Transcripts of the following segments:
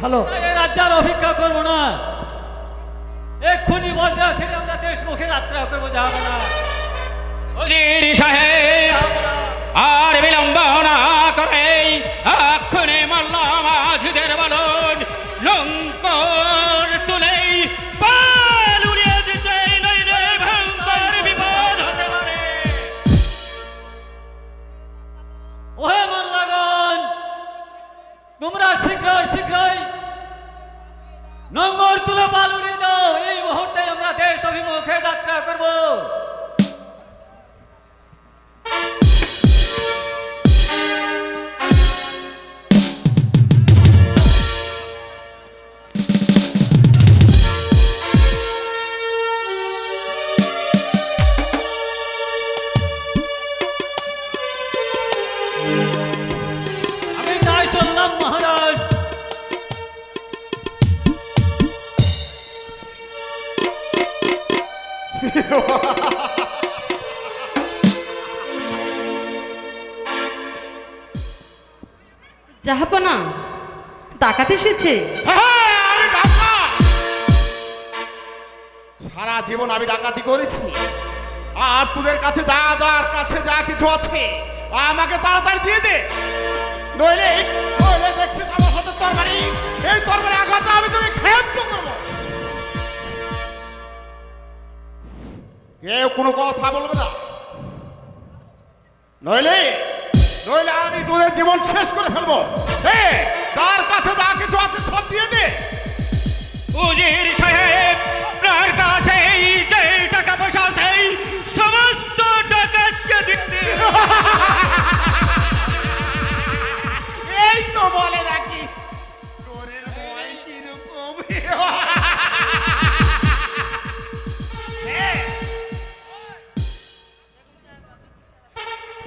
ভালো। এই রাজ্যের অপেক্ষা করবো না, এক্ষুনি বজরা ছেড়ে আমরা দেশ মুখে যাত্রা করবো, যাবো না। উজির সাহেব আর বিলম্ব না করে এক্ষুনি মোল্লা মাঝিদের বলুন লঙ্কর তুলে পাল উড়িয়ে দিতে, নইলে ভয়ঙ্কর বিপদ হতে পারে। ওহে মোল্লাগণ, তোমরা শীঘ্রই নোঙ্গর তুলে পাল উড়িয়ে দাও। এই মুহূর্তে আমরা দেশ অভিমুখে যাত্রা করবো। আমি তাই চললাম মহারাজ। জাহাপনা ডাকাত এসেছে। আমি ডাকাত, সারা জীবন আমি ডাকাতি করেছি, আর তোদের কাছে যার কাছে যা কিছু আছে আমাকে তাড়াতাড়ি দিয়ে দে, নইলে দেখছিস আমার হাতে তরবারি, এই তরবারি আঘাতে আমি তোকে ক্ষান্ত করবো। কেউ কোনো কথা বলবে না, নইলে আমি তোদের জীবন শেষ করে ফেলবো। তার কাছে যা কিছু আছে সব দিয়ে দে। উজির সাহেব আপনার কাছে যে টাকা পয়সা আছে সমস্ত টাকাকে দিতে। এই তো বলে নাকি তোরের ভয় কিরকম।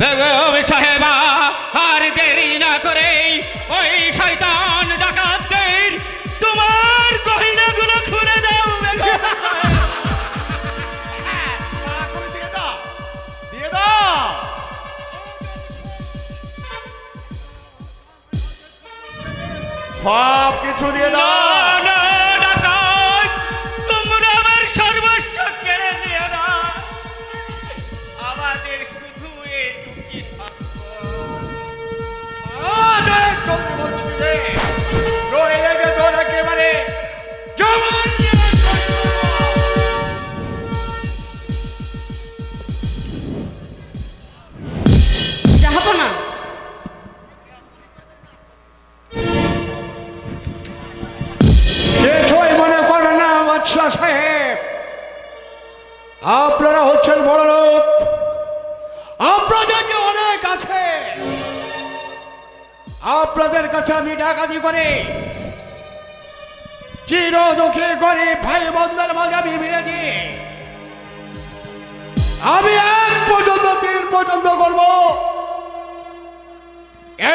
বেগম সাহেবা আর দেরি না করে ওই শয়তান ডাকাতদের তোমার গহনাগুলো খুলে দাও। বেগম দিয়ে দাও, দিয়ে দাও। সব কিছু দিয়ে দাও। না, ডাকাত, তোমরা আমার সর্বস্ব কেড়ে নিও না। আমাদের শুধু এটুকুই চলতে বলছি রে, রইলে যে তোর একেবারে জওয়ান জাহাপনা কিছুই মনে করবেন না বাদশাহ সাহেব, আপনারা হচ্ছেন বড় লোক, আপনাদের যে অনেক আছে, আপনাদের কাছে আমি ডাকাতি করে চির দুঃখী গরিব ভাই বোনদের মাঝে আমি মিলে দিই। আমি 1 পর্যন্ত 3 পর্যন্ত করব,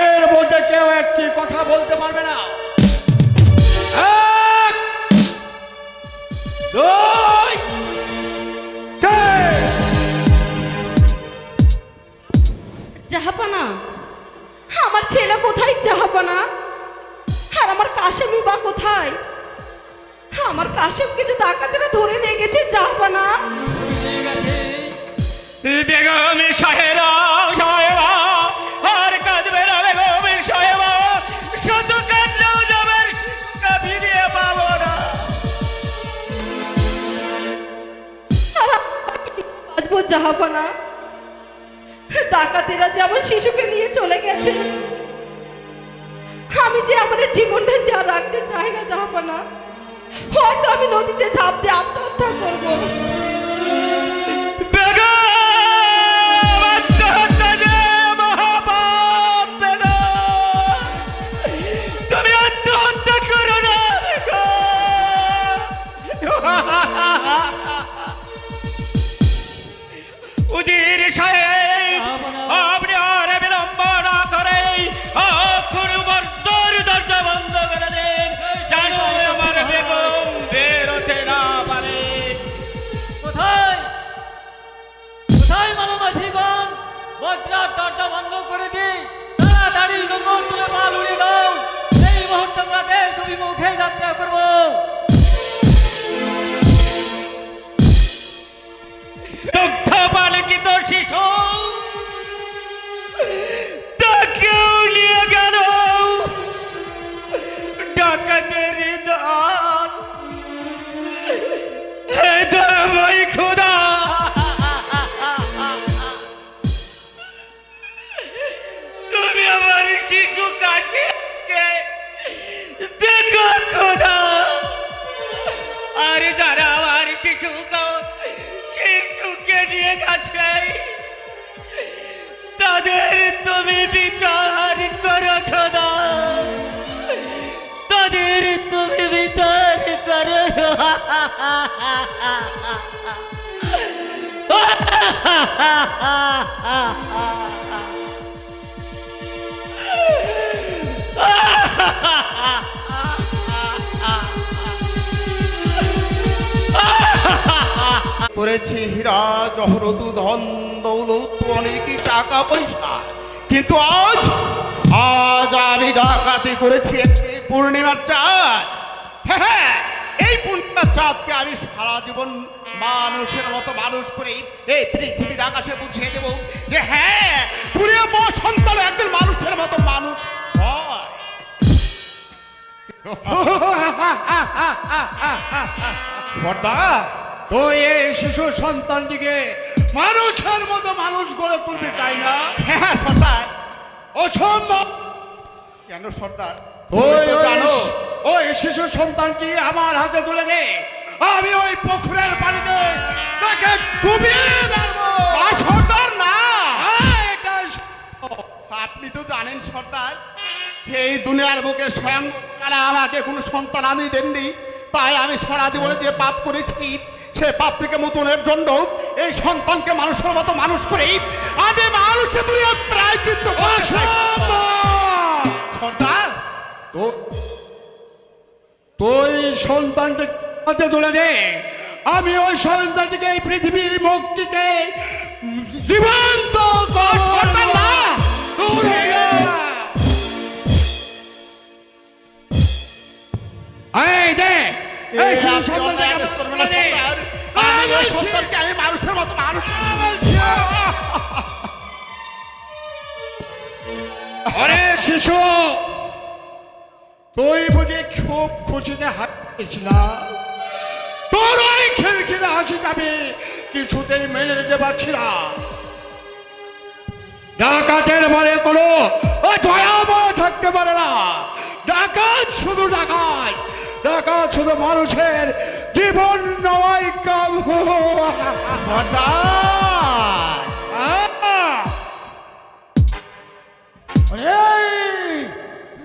এর মধ্যে কেউ একটি কথা বলতে পারবে না। 1 2 3। জাহাপনা আমার ছেলে কোথায় জাহাপনা? আর আমার কাশেমই বা কোথায়? আমার কাশেমকে যে ডাকাতেরা ধরে নিয়ে গেছে জাহাপনা। বেগম সাহেবা আর কাঁদবে না। বেগম সাহেবা শত কাঁদলেও যাবার শিক্ষা ফিরিয়ে পাবো না। বাঁচবো জাহাপনা? ডাকাতেরা যে আমার শিশুকে নিয়ে চলে গেছে, আমি যে আমার জীবনটা যা রাখতে চাই না জাহাপনা, হয়তো আমি নদীতে ঝাঁপ দিয়ে আত্মহত্যা করবো। আত্মহত্যা যে মহাপাপ। বেগম তুমি আত্মহত্যা করো না। উজির সাহেব আপনি আর বিলম্ব না করে দরজা বন্ধ করে দেন, জানো আমার বেগম বেরোতে না পারে। গেছে তাদের তুমি বিচার করো খোদা, তাদের তুমি বিচার করো। করেছি হীরা জহরত ধন দৌলত অনেক টাকা পয়সা, কিন্তু আজ আজ আমি ডাকাতি করেছি একটি পূর্ণিমার চাঁদ। হ্যাঁ হ্যাঁ, এই পূর্ণিমার চাঁদকে আমি সারা জীবন মানুষের মতো মানুষ করে এই পৃথিবীর আকাশে বুঝিয়ে দেব যে হ্যাঁ, পুরিয়া সন্তান একজন মানুষের মতো মানুষ হয়। বর্দা, তুই এই শিশু সন্তানটিকে মানুষের মতো মানুষ গড়ে তুলবি, তাই না? হ্যাঁ হ্যাঁ সর্দার। অসম্ভব। কেন সর্দার? ওই তুমি তো জানো ওই শিশু সন্তানটি আমার হাতে তুলে দে, আমি ওই পুকুরের পানিতে তাকে ডুবিয়ে মারবো। সর্দার না, এটা আপনি তো জানেন সর্দার, এই দুনিয়ার বুকে স্বয়ং তারা আমাকে কোনো সন্তান আনি দেননি, তাই আমি সারা জীবনে যে পাপ করেছি সে পাপ থেকে মুচনের জন্য এই সন্তানকে মানুষের মতো মানুষ করে আমি মানুষের দুনিয়ার প্রায়শ্চিত্ত করতে চাই। সর্দার, তুই সন্তানটি হাতে তুলে দে, আমি ওই সন্তানটিকে এই পৃথিবীর মুক্তিতে জীবন্ত সর্দার না। এই দে, এই এই শিশু আপনি সন্তানটাকে অন্যায় আমার করবেন না, তুলে দে। সর্দার। আমি ওই সন্তানকে আমি মানুষের মতো মানুষ। আরে শিশু, তুই বুঝি খুব খুশিতে হাসিস না? তোর ওই খিলখিলে হাসিতে আমি কিছুতেই মেনে নিতে পারছি না। ডাকাতের বারে কোনো দয়াময় থাকতে পারে না। ডাকাত শুধু ডাকাত, ডাকাত শুধু মানুষের জীবন নেওয়াই কাম।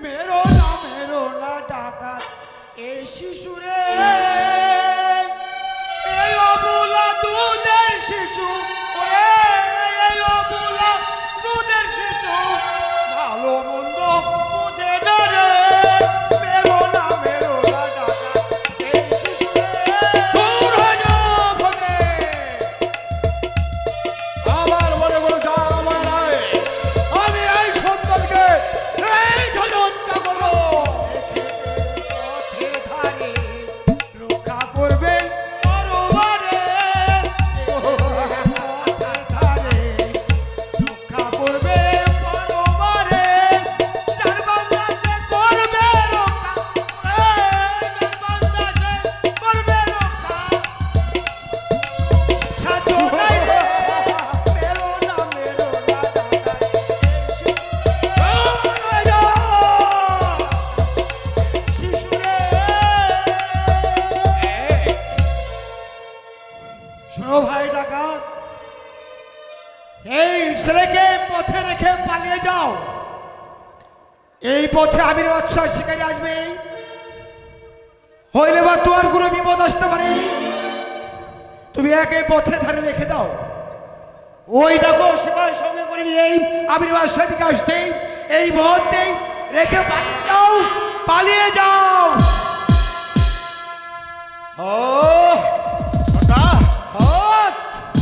মেরো না ডাকাত এই শিশুরে, এই অবুলা দুধের শিশু, ওরে এই অবুলা দুধের শিশু, ভালো মন্দ বুঝে না রে। মেরো না ডাকাত এই শিশুরে। আমার মনে কোনো জামা নাই, আমি এই সন্তানকে এই হত্যা করবো। পথের ধারে রক্ষা করবেন পরবারে, পথের ধারে রক্ষা করবে পরবারে, যার বান্দা সে করবে রক্ষা, যার বান্দা সে করবে রক্ষা। সাধু নাই রে, মেরো না ডাকাত এই শিশুরে। শোনো ভাই ডাকাত, এই ছেলেকে পথে রেখে পালিয়ে যাও। এই পথে আমির বাদশাহ শিকারী আসবে, হইলে বা তোমার কোনো বিপদ আসতে পারে। তুমি একে পথে ধারে রেখে দাও। ওই দেখো সিপাহী সঙ্গে করে নিয়ে এই আমির বাদশাহ দিকে আসছে, এই মুহূর্তে রেখে পালিয়ে যাও, পালিয়ে যাও।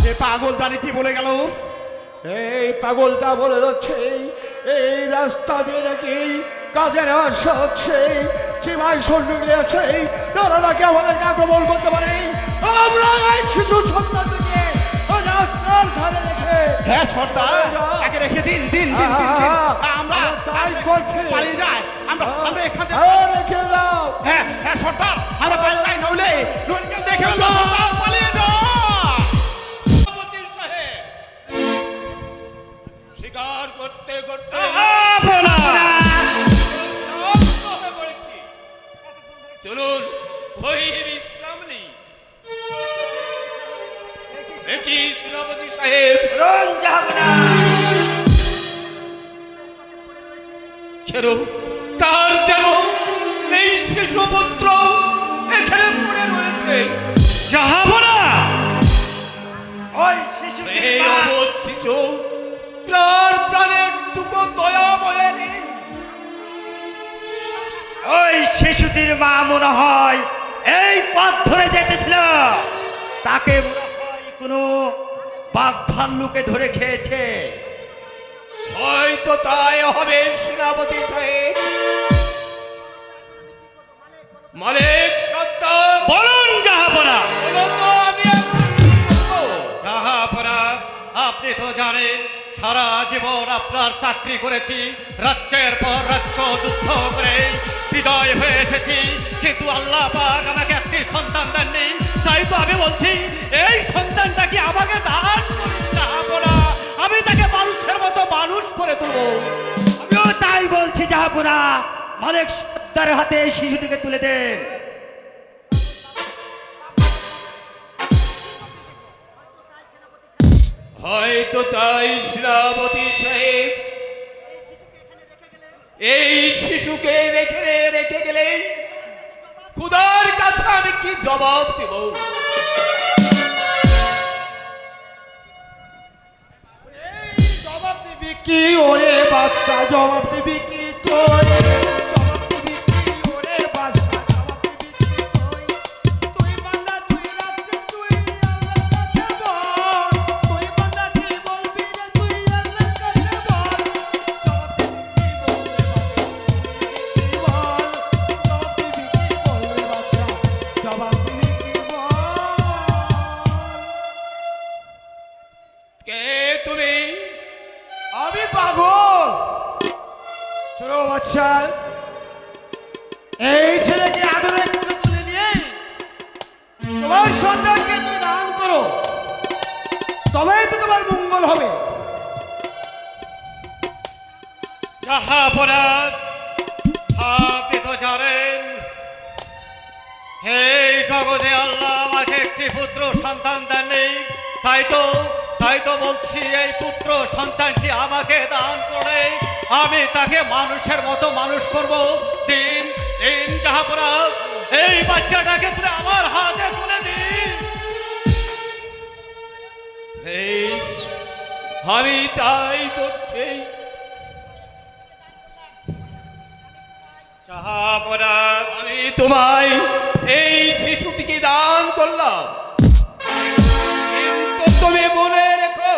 যে পাগল জানে কি বলে গেল? এই পাগলটা বলে যাচ্ছে এই রাস্তা দিয়ে নাকি কাজের আশা হচ্ছে, সীমাই সৈন্যগুলি আছে, তারা নাকি আমাদেরকে আক্রমণ করতে পারে। আমরা এই শিশু সন্তানকে রাস্তার ধারে রেখে হ্যাঁ সর্দার, তাকে রেখে দিন দিন দিন দিন দিন। আমরা তাই করছি। পালিয়ে যাই, আমরা আমরা এখান থেকে। রেখে দাও। হ্যাঁ হ্যাঁ সর্দার, আমরা পালিয়ে যাই, নইলে নইলে দেখে ফেলবো। সর্দার পালিয়ে যাও। শিকার করতে করতে চলুন ওই বিশ্রাম নেই। কি সেনাপতি সাহেব? বলুন জাহাপনা। কেন কার যেন এই শিশুপুত্র এখানে পড়ে রয়েছে। জাহাপনা, ওই শিশুটির এই মা, অবোধ শিশু প্রাণের টুকু দয়া বয়ে নেই। ওই শিশুটির মা মনে হয় এই পথ ধরে যেতেছিল, তাকে মনে হয় কোনো বাঘ ভাল্লুকে ধরে খেয়েছে। হয়তো তাই হবে সেনাপতি সাহেব। মালিক সত্তর বলুন জাহাপনা। বলো তো আমি এখন কি করবো? জাহাপনা, আপনি তো জানেন সারা জীবন আপনার চাকরি করেছি, রাজ্যের পর রাজ্য যুদ্ধ করে বিদায় হয়ে এসেছি, কিন্তু আল্লাহ পাক আমাকে একটি সন্তান দেননি। তাই তো আমি বলছি এই সন্তানটা কি আমাকে দান করুন জাহাপনা, আমি তাকে মানুষের মতো মানুষ করে তুলবো। আমিও তাই বলছি জাহাপনা, মালিক তার হাতে এই শিশুটিকে তুলে দেন। হয়তো তাই সেনাপতি সাহেব। এই শিশুকে রেখে গেলে খুদার কাছে আমি কি জবাব দেব? জবাব দিবি কি ওরে বাচ্চা, জবাব দিবি কি তুই, জবাব দিবি কি ওরে বাচ্চা, জবাব দিবি কি তুই। তুই বান্দা তুই রাখছে তুই আল্লাহর কাছে বল, তুই বান্দা কি বলবি রে তুই আল্লাহর কাছে বল। জবাব দিবি কি বল রে বাচ্চা, জবাব দিবি কি বল। কে তুমি? আমি পাগল। চলো বাচ্চা, এই ছেলেকে আদরে করে তুলে নিয়ে তোমার সন্তানকে তুমি দান করো, তবেই তো তোমার মঙ্গল হবে। জাহাপনা, আপনি তো জানেন এই জগতে আল্লাহ আমাকে একটি পুত্র সন্তান দেননি, তাই তো বলছি এই পুত্র সন্তানটি আমাকে দান করে আমি তাকে মানুষের মতো মানুষ করব। দিন দিন জাহাপনা, এই বাচ্চাটাকে তুলে আমার হাতে তুলে দিন। বেশ, আমি তাই করছি। জাহাপনা, আমি তোমায় এই শিশুটিকে দান করলাম, কিন্তু তুমি মনে রেখো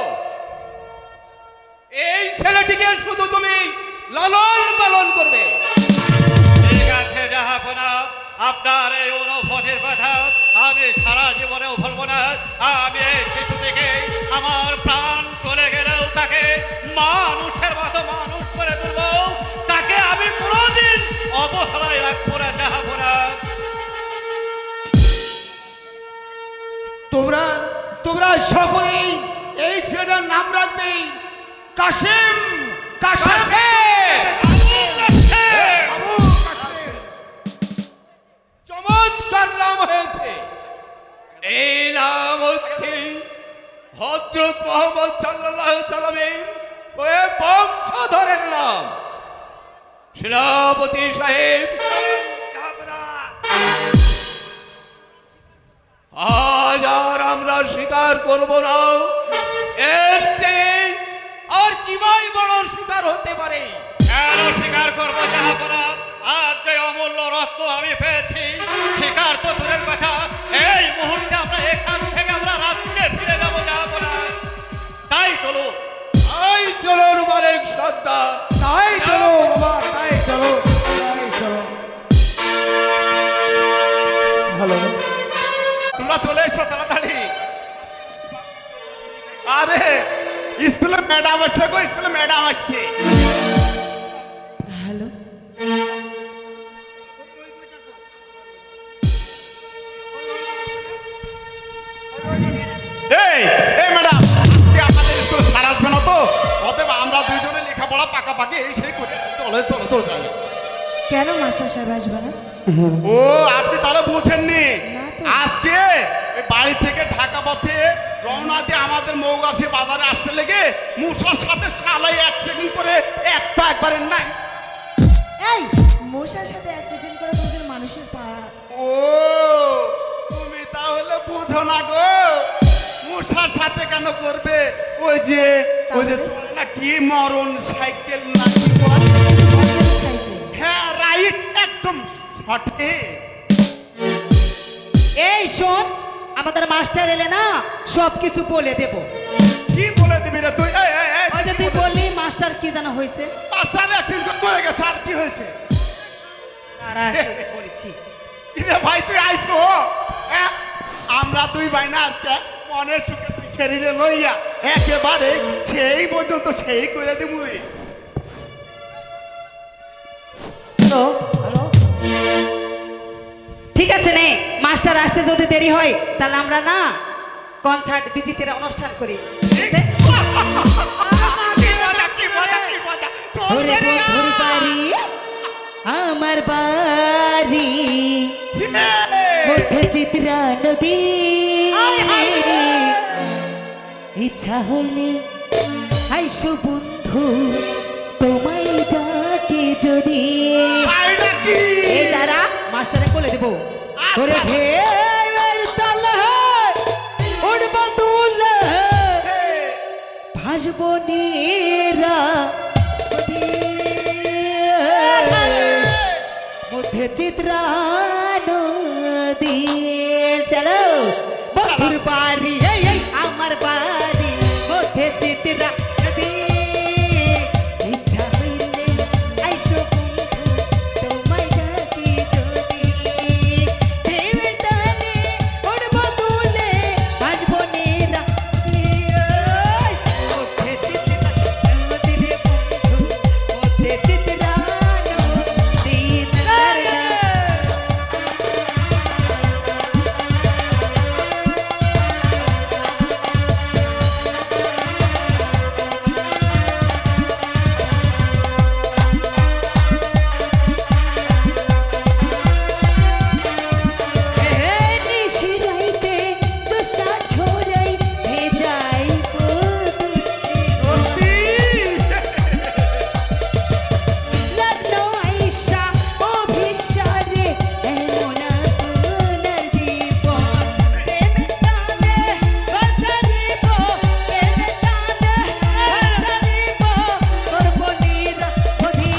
এই ছেলেটিকে শুধু তুমি লালন পালন করবে। ঠিক আছে জাহাপনা, আপনার এই অনুভূতির কথা আমি সারা জীবনেও ভুলব না। আমি এই শিশুটিকে আমার প্রাণ চলে গেলেও তাকে মানুষের মতো মানুষ করে তুলব, তাকে আমি কোনোদিন অবহেলায় রাখবো না জাহাপনা। তোমরা সকলেই এই ছেলেটার নাম রাখবে কাশেম। কাশেম, আবু কাশেম। চমৎকার নাম হয়েছে। এই নাম হচ্ছে হযরত মুহাম্মদ সাল্লাল্লাহু আলাইহি সাল্লামের কয়েক বংশধরের নাম। সেনাপতি সাহেব, আজ আর আমরা স্বীকার করব না, এর চেয়ে আর কি ভাই বড় স্বীকার হতে পারে? কেন স্বীকার করবো জাহাপনা? আজ যে অমূল্য রত্ন আমি পেয়েছি, স্বীকার তো দূরের কথা, এই মুহূর্তে আমরা এখান থেকে আমরা রাজ্যে ফিরে যাবো জাহাপনা। তাই চলো। আই চলুন মালিক সর্দার। তাই চলো বাবা, তাই চলো, তাই চলো। ভালো, তোমরা চলে এসো তাড়াতাড়ি। আরে স্কুলে ম্যাডাম আসছে গো, স্কুলে ম্যাডাম আসছে। হ্যালো, এই এই ম্যাডাম, আমাদের স্কুলে স্যার আসবে না তো, অতএব আমরা দুইজনে লেখাপড়া পাকাপাকি এই সেই করে চলে চলো চলো যাই। কেন মাস্টার সাহেব আসবে না? ও আপনি তাহলে বোঝেননি না তো। আজকে ওই বাড়ি থেকে ঢাকা পথে রওনা দিয়ে আমাদের মৌগাছি বাজারে আসতে লেগে মুসার সাথে সালাই অ্যাক্সিডেন্ট করে একটা একবারে নাই। এই মশার সাথে অ্যাক্সিডেন্ট করে কোনদিন মানুষের পা ও তুমি তাহলে বুঝো না গো, মুসার সাথে কেন করবে? ওই যে তাহলে? চলে না কি মরণ সাইকেল না কি বলে? খাইতে? হ্যাঁ রাইট, একদম সঠিক। এই শোন, আমাদের মাস্টার এলে না সব কিছু বলে দেব। কি বলে দিবি রে তুই? এই, এই, এই, ওই যে তুই বললি মাস্টার কি জানা হয়েছে, পাঁচটা অ্যাক্সিডেন্ট হয়ে গেছে, আর কি হয়েছে? তারা আসলে বলেছি। কিরে ভাই তুই আইসো? হ্যাঁ, আমরা দুই ভাই না আজকে মনের সুখে তুই শরীরে লইয়া একেবারে সেই পর্যন্ত সেই করে দিমু রে। ঠিক আছে নে, মাস্টার আসছে, যদি দেরি হয় তাহলে আমরা না কনসার্ট বিজিতের অনুষ্ঠান করি। ঠিক আছে? কি মজা, কি মজা, কি মজা। ওরে বন্ধুর বাড়ি আমার বাড়ি মধ্যে চিত্রা নদী, ইচ্ছা হইলে আইসো বন্ধু তোমায় ডাকে যদি। এই দাঁড়া, মাস্টারে বলে দেব। ওরে ঢেউয়ের তলে উঠব তুলে ভাসবো নীরা মধ্যে চিত্রা নদী। চলো বন্ধুর বাড়ি, এই এই আমার বাড়ি মধ্যে চিত্রা নদী, ইচ্ছা হইলে আইসো বন্ধু তোমায় ডাকি যদি। ঢেউয়ের তলে উঠব তুলে ভাসবো নীরা মধ্যে চিত্রা নদী রে বন্ধু, মধ্যে চিত্রা নদী। নিশিরাইতে জোৎস্না ঝরাই ভেজাই লাগলো আইসা অভিসারে এমন আপনার জীবন। প্রেমের টানে বাঁচা দিব, প্রেমের টানে বাঁচা দিব, করবো নিরাপদী।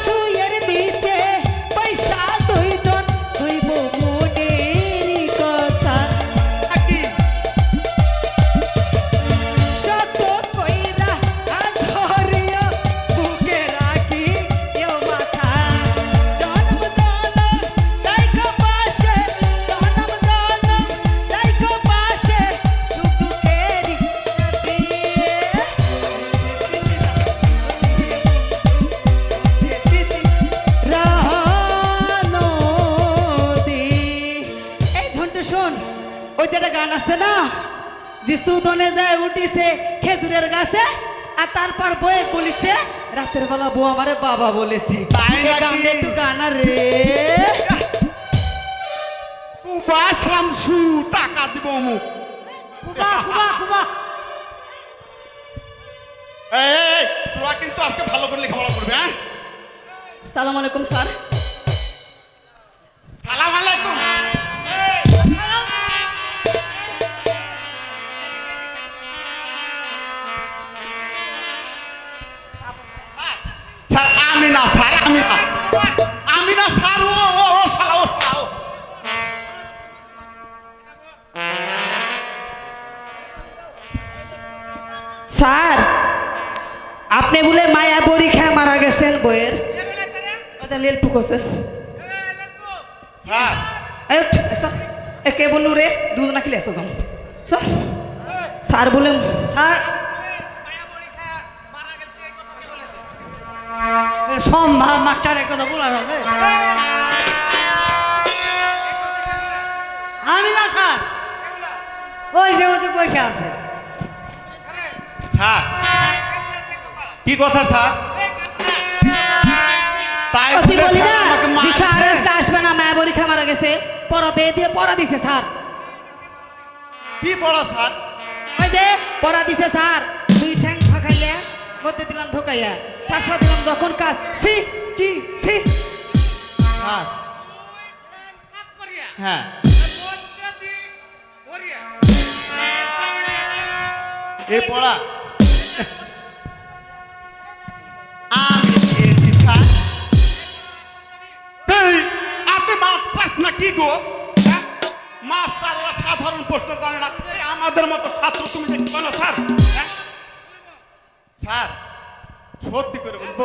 সুয়ের নিচে পয়সা দুইজন দুইব মনের কথা, শত কইরা ধরিয়া বুকে রাখি এও মাথা। জনম জনম লাইকা পাশে, জনম জনম লাইকা পাশে, সুখ দুঃখেরই সাথী। এই ঝন্টু শোন, ওই যেটা গান আছে না, যে সুদনে যায় উঠিছে খেজুরের গাছে আর তারপর বয়ে বলিছে রাতের বেলা বউ আমারে বাবা বলেছে। তাই এই নাকি? গানটা একটু গানা রে। উবা শামসু টাকা দিব মুখ। এই তোরা কিন্তু আজকে ভালো করে লেখাপড়া করবে। হ্যাঁ, সালাম আলাইকুম স্যার। সালাম আলাইকুম। স্যার আমি না, স্যার আমি না, আমি না স্যার, ও ও ও শালা, ও শালা, ও। স্যার আপনি বলে মায়া বড়ি খেয়ে মারা গেছেন বইয়ের লেল পুকোছে। হ্যাঁ, কে বললু রে দুজনা কি লেসো যাও স্যার স্যার বলে স্যার সম্ভব মাস্টার এক কথা বলা যাবে আমি না স্যার ওই যে ওদের পয়সা আছে স্যার কি কথা স্যার তাই তুই বলে বলি না স্যার আমাকে দিশা মারছে। আরেস্ট আসবে না মায়া পরীক্ষা মারা গেছে পড়া দিয়ে পড়া দিছে স্যার কি পড়া স্যার? ওই দে পড়া দিছে স্যার দুই ঠ্যাং ফাঁকাইয়া মধ্যে দিলাম ঢোকাইয়া ঠাসা দিলাম যখন কাজ সি কি সি স্যার হ্যাঁ এই পড়া আমি দিয়েছি স্যার। এই, আপনি মাস্টার না কি গো হ্যাঁ? মাস্টার ওরা সাধারণ প্রশ্ন জানে না এই আমাদের মতো ছাত্র তুমি দেখতে পাও না স্যার হ্যাঁ? স্যার সত্যি করে বলবো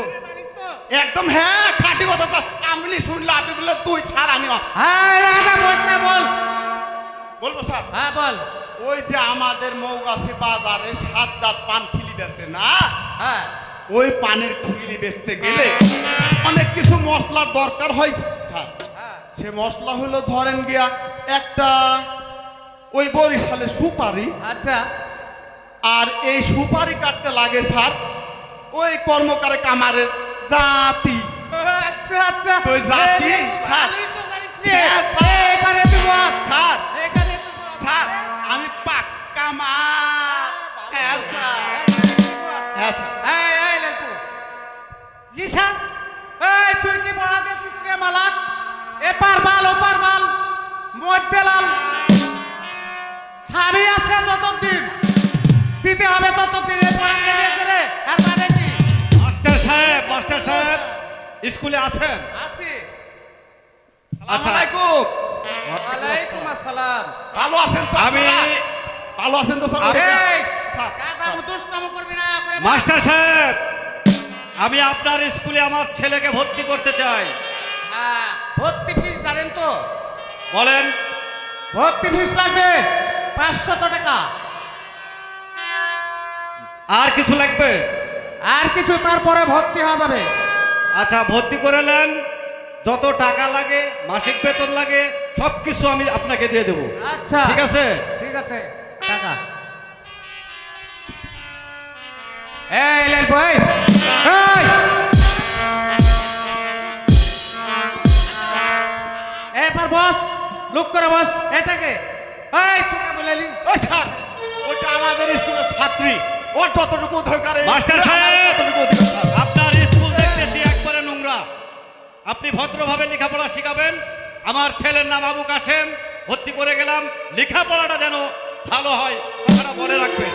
একদম হ্যাঁ খাঁটি কথা স্যার আমি শুনলে আপনি বললে তুই স্যার আমি মাস্টার বল বলবো স্যার হ্যাঁ বল ওই যে আমাদের মৌগাছি বাজারে 7 জাত পান ফিলি বেচে না হ্যাঁ ওই পানের ফিলি বেচতে গেলে অনেক কিছু মশলার দরকার হয় স্যার সে মশলা হলো ধরেন গিয়া একটা ওই বরিশালে সুপারি আচ্ছা আর এই সুপারি কাটতে লাগে স্যার ওই কর্মকারে কামারের জাতি আচ্ছা আচ্ছা ওই জাতি স্যার হ্যাঁ, স্যার। এখানে তুই বল স্যার এখানে তুই বল স্যার আমি পাক্কা মাল হ্যাঁ স্যার হ্যাঁ স্যার এই এই লালটু জি স্যার এই তুই কি পড়া দিচ্ছিস রে মালাক এপার বাল ওপার বাল মধ্যে লাল ছাবি আছে যতদিন দিতে হবে ততদিন এই পড়া কে দিয়েছে রে আর মানে কি মাস্টার সাহেব স্কুলে আছেন আছি আচ্ছা ওয়ালাইকুম আসসালাম ভালো আছেন তো আমি আপনারা? ভালো আছেন তো স্যার এই স্যার, কাদা মুতুষ্টাম করবি না করে বল। মাস্টার সাহেব আমি আপনার স্কুলে আমার ছেলেকে ভর্তি করতে চাই হ্যাঁ ভর্তি ফিস জানেন তো বলেন ভর্তি ফিস লাগবে 500 টাকা আর কিছু লাগবে আর কিছু তারপরে ভর্তি হওয়া যাবে আচ্ছা ভর্তি করে নেন যত টাকা লাগে মাসিক বেতন লাগে সব কিছু আমি আপনাকে দিয়ে দেবো আচ্ছা ঠিক আছে ঠিক আছে টাকা এই লেল ভাই এই এবার বস লুক করে বস এটাকে এই তোকে বলেলি ওই স্যার ওটা আমাদের স্কুলের ছাত্রী ওর যতটুকু অধিকার মাস্টার সাহেব! ততটুকু অধিকার স্যার। আপনার স্কুল দেখতেছি একবারে নোংরা আপনি ভদ্রভাবে লেখাপড়া শিখাবেন আমার ছেলের নাম আবু কাসেম ভর্তি করে গেলাম লেখাপড়াটা যেন ভালো হয় কথাটা মনে রাখবেন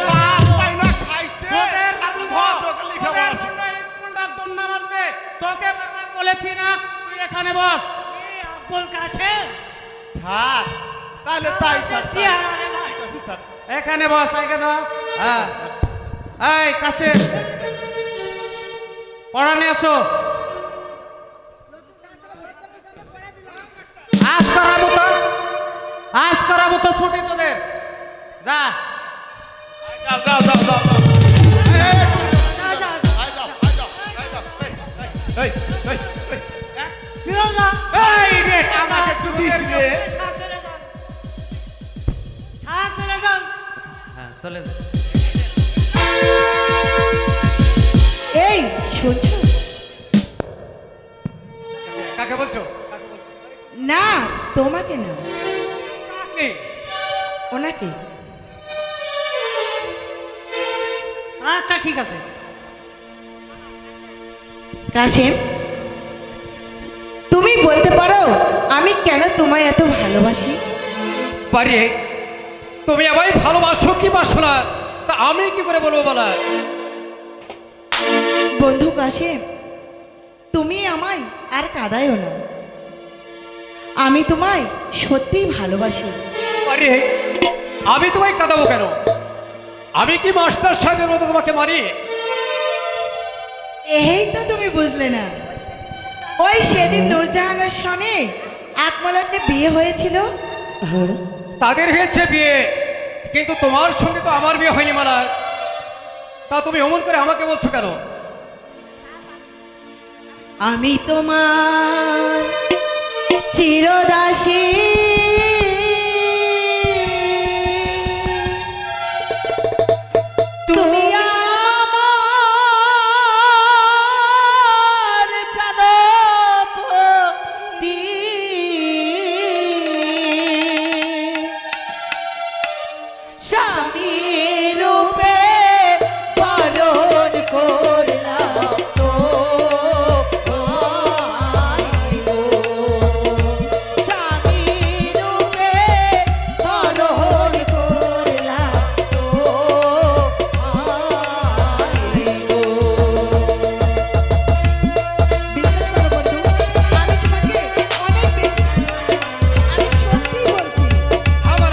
বাপ পাই না খাইতে, তোদের আর ভদ্রকে লেখাপড়া তোদের জন্য স্কুলটার দুর্নাম আসবে তোকে বারবার বলেছি না তুই এখানে বস আব্বুল কাসেম স্যার তাহলে তাই স্যার, স্যার। এখানে বস আগে যা হ্যাঁ এই কাসেম পড়া নিয়ে আসো আজ করাবো তো ছুটি তোদের যা যাও, যাও, যাও, যাও, যাও। এই, আয় যাও, আয় যাও, আয় যাও, এই, এই, এই, এই রে আমাকে একটু দিস রে। হ্যাঁ চলে যা এই শুনছো কাকে বলছো না তোমাকে না কাকে ওনাকে আচ্ছা ঠিক আছে কাশেম তুমি বলতে পারো আমি কেন তোমায় এত ভালোবাসি পারি তুমি আমায় ভালোবাসো কি বাসো না তা আমি কি করে বলবো বলা বন্ধু কাশেম তুমি আমায় আর কাঁদায়ও না আমি তোমায় সত্যিই ভালোবাসি আরে আমি তোমায় কাঁদাবো কেন আমি কি মাস্টার সাহেবের মতো তোমাকে মারি এই তো তুমি বুঝলে না ওই সেদিন নূরজাহানের সনে আকমলাকে বিয়ে হয়েছিল তাদের হয়েছে বিয়ে, কিন্তু তোমার সঙ্গে তো আমার বিয়ে হয়নি মালা। তা তুমি অমন করে আমাকে বলছো কেন? আমি তোমার চিরদাসী, তুমি আমার প্রাণপতি। স্বামী রূপে বরণ করলাম তো স্বামী রূপে বরণ করলাম তো বিশ্বাস করো বন্ধু, আমি তোমাকে অনেক বেশি ভালোবাসি। আমি সত্যি বলছি। আমার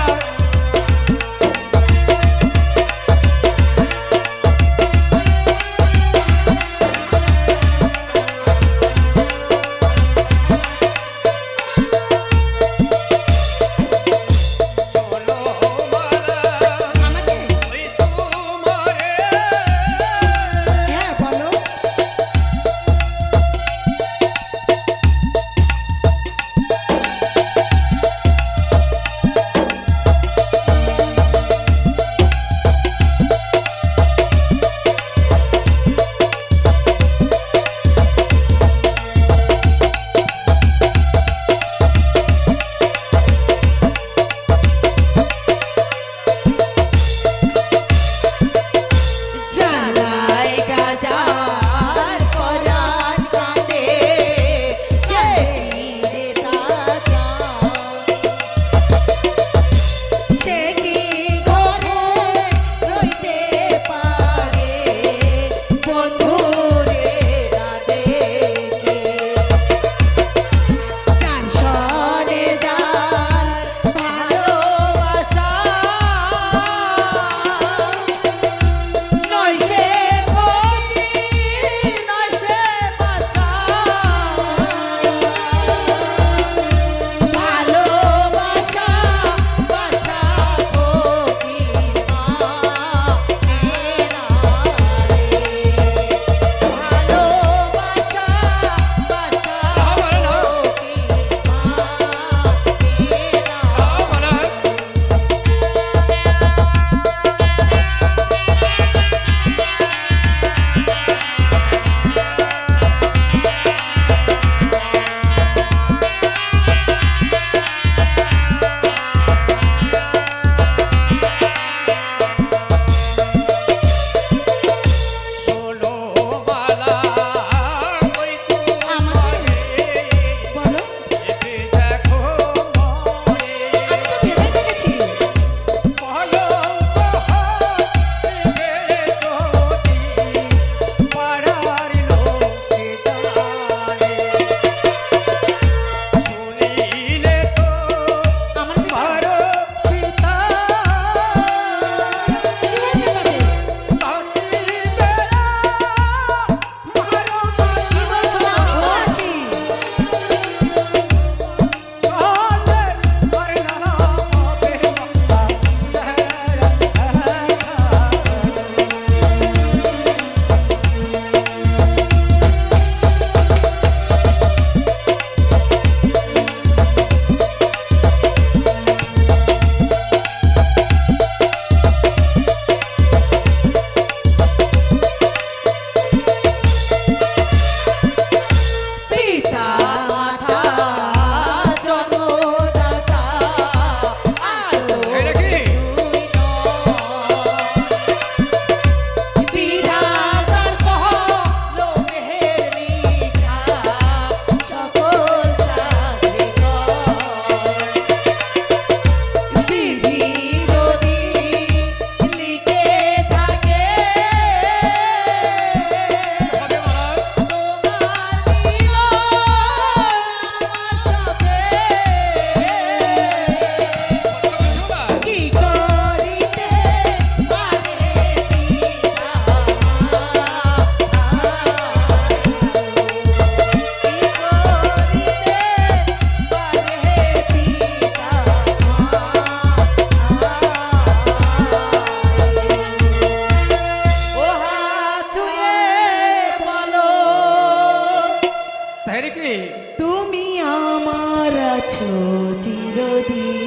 চিরদিন